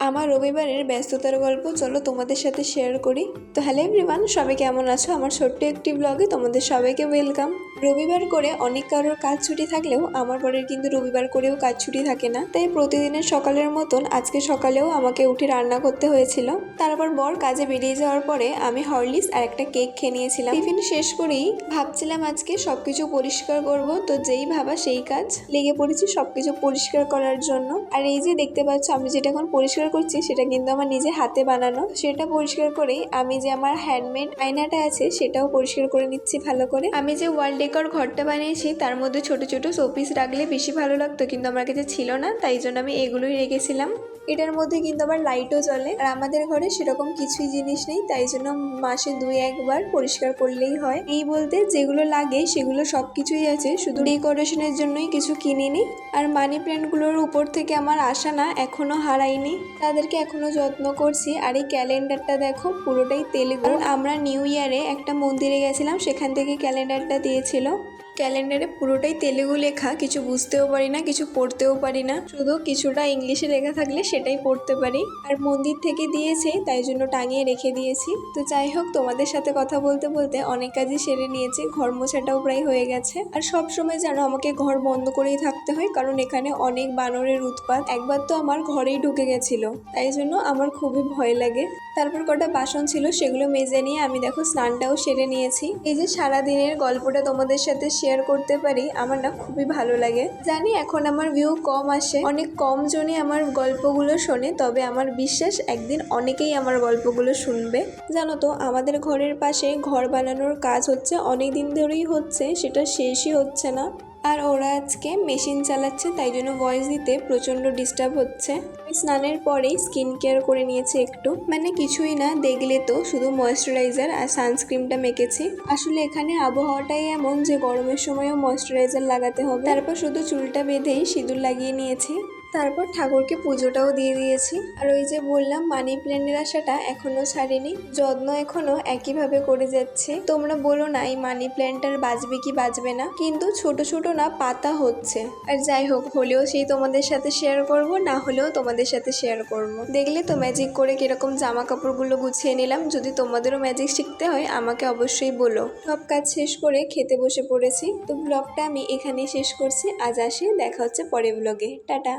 আমার রবিবারের ব্যস্ততার গল্প চলো তোমাদের সাথে শেয়ার করি। তো হ্যালো এভরিওয়ান, সবাই কেমন আছো? আমার ছোট্ট একটি ব্লগে তোমাদের সবাইকে ওয়েলকাম। রবিবার করে অনেক কারোর কাজ ছুটি থাকলেও আমার পরের কিন্তু রবিবার করেও কাজ ছুটি থাকে না, তাই প্রতিদিনের সকালের মতন আজকে সকালেও আমাকে উঠে রান্না করতে হয়েছিল। তারপর বর কাজে বেরিয়ে যাওয়ার পরে আমি হরলিক্স আর একটা কেক খেয়ে নিয়েছিলাম। টিফিন শেষ করেই ভাবছিলাম আজকে সবকিছু পরিষ্কার করব, তো যেই ভাবা সেই কাজ, লেগে পড়েছি সবকিছু পরিষ্কার করার জন্য। আর এই যে দেখতে পাচ্ছ আমি যেটা এখন পরিষ্কার করছি সেটা কিন্তু আমার নিজে হাতে বানানো। সেটা পরিষ্কার করেই আমি যে আমার হ্যান্ডমেড আয়নাটা আছে সেটাও পরিষ্কার করে নিচ্ছি ভালো করে। আমি যে ওয়াল ডেকোর ঘরটা বানিয়েছি তার মধ্যে ছোট ছোট শোপিস রাখলে বেশি ভালো লাগতো, কিন্তু আমার কাছে ছিল না, তাই জন্য আমি এগুলোই রেখেছিলাম। এটার মধ্যে কিন্তু আবার লাইটও জ্বলে। আর আমাদের ঘরে সেরকম কিছুই জিনিস নেই, তাই জন্য মাসে 2-1 বার পরিষ্কার করলেই হয়। এই বলতে যেগুলো লাগে সেগুলো সবকিছুই আছে, শুধু ডেকোরেশনের জন্যই কিছু কিনিনি। আর মানি প্ল্যান্টগুলোর উপর থেকে আমার আশা না এখনো হারাইনি, তাদেরকে এখনো যত্ন করছি। আর এই ক্যালেন্ডারটা দেখো পুরোটাই তেলেগু। আমরা নিউ ইয়ারে একটা মন্দিরে গেছিলাম, সেখান থেকে ক্যালেন্ডারটা দিয়েছিল। ক্যালেন্ডারে পুরোটাই তেলেগু লেখা, কিছু বুঝতেও পারি না, কিছু পড়তেও পারি না, শুধু কিছুটা ইংলিশে লেখা থাকলে সেটাই পড়তে পারি। আর মন্দির থেকে দিয়েছে তাই জন্য টাঙিয়ে রেখে দিয়েছি। তো যাই হোক, তোমাদের সাথে কথা বলতে বলতে অনেক কাজই সেরে নিয়েছি, ঘর মোছাটাও প্রায় হয়ে গেছে। আর সব সময় যেন আমাকে ঘর বন্ধ করেই থাকতে হয়, কারণ এখানে অনেক বানরের উৎপাত। একবার তো আমার ঘরেই ঢুকে গেছিল, তাই জন্য আমার খুবই ভয় লাগে। তারপর কটা বাসন ছিল সেগুলো মেজে নিয়ে আমি দেখো স্নানটাও সেরে নিয়েছি। এই যে সারাদিনের গল্পটা তোমাদের সাথে শেয়ার করতে পারি, আমার না খুবই ভালো লাগে। জানি এখন আমার ভিউ কম আসে, অনেক কম জনই আমার গল্পগুলো শোনে, তবে আমার বিশ্বাস একদিন অনেকেই আমার গল্পগুলো শুনবে। জানো তো, আমাদের ঘরের পাশে ঘর বানানোর কাজ হচ্ছে, অনেক দিন ধরেই হচ্ছে, সেটা শেষই হচ্ছে না। আর ওরা আজকে মেশিন চালাচ্ছে, তাই জন্য ভয়েস দিতে প্রচণ্ড ডিস্টার্ব হচ্ছে। স্নানের পরেই স্কিন কেয়ার করে নিয়েছি একটু, মানে কিছুই না, দেখলে তো শুধু ময়েশ্চারাইজার আর সানস্ক্রিনটা মেখেছি। আসলে এখানে আবহাওয়াটাই এমন যে গরমের সময়ও ময়েশ্চারাইজার লাগাতে হবে। তারপর শুধু চুলটা বেঁধেই সিঁদুর লাগিয়ে নিয়েছি। তারপর ঠাকুরকে পুজোটাও দিয়ে দিয়েছি। আর ওই যে বললাম মানি প্ল্যান্টের আশাটা এখনো ছাড়িনি, যত্ন এখনো একইভাবে করে যাচ্ছে। তোমরা বলো না এই মানি প্ল্যান্টটার বাঁচবে কি বাঁচবে না, কিন্তু ছোট ছোট না পাতা হচ্ছে। আর যাই হোক, হলেও সেই তোমাদের সাথে শেয়ার করব, না হলেও তোমাদের সাথে শেয়ার করব। দেখলে তো ম্যাজিক করে কিরকম জামা কাপড়গুলো গুছিয়ে নিলাম। যদি তোমাদেরও ম্যাজিক শিখতে হয় আমাকে অবশ্যই বলো। সব কাজ শেষ করে খেতে বসে পড়েছি। তো ব্লগটা আমি এখানেই শেষ করছি। আজ আসি, দেখা হচ্ছে পরের ব্লগে। টাটা।